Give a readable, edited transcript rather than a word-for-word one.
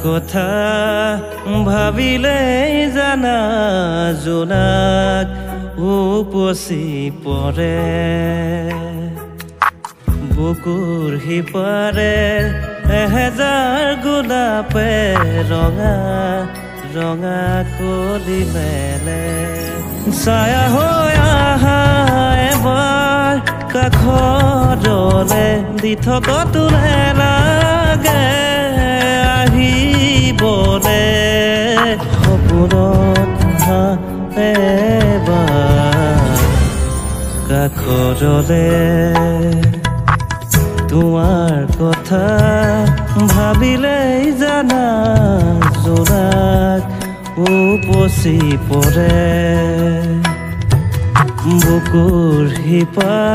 কথা ভাবিলেই জানা জোনাক উপচি পৰে বুকুৰ সিপাৰে এহেজাৰ গোলাপে ৰঙা ৰঙা কলি মেলে ছায়া হৈ আহা এবাৰ কাষৰলে দি থকতো নেলাগে আহিবলে সপোনত এবাৰ কাষৰলে তোমাৰ কথা ভাবিলেই জানা জোনাক উপচি পৰে বুকুৰ সিপাৰ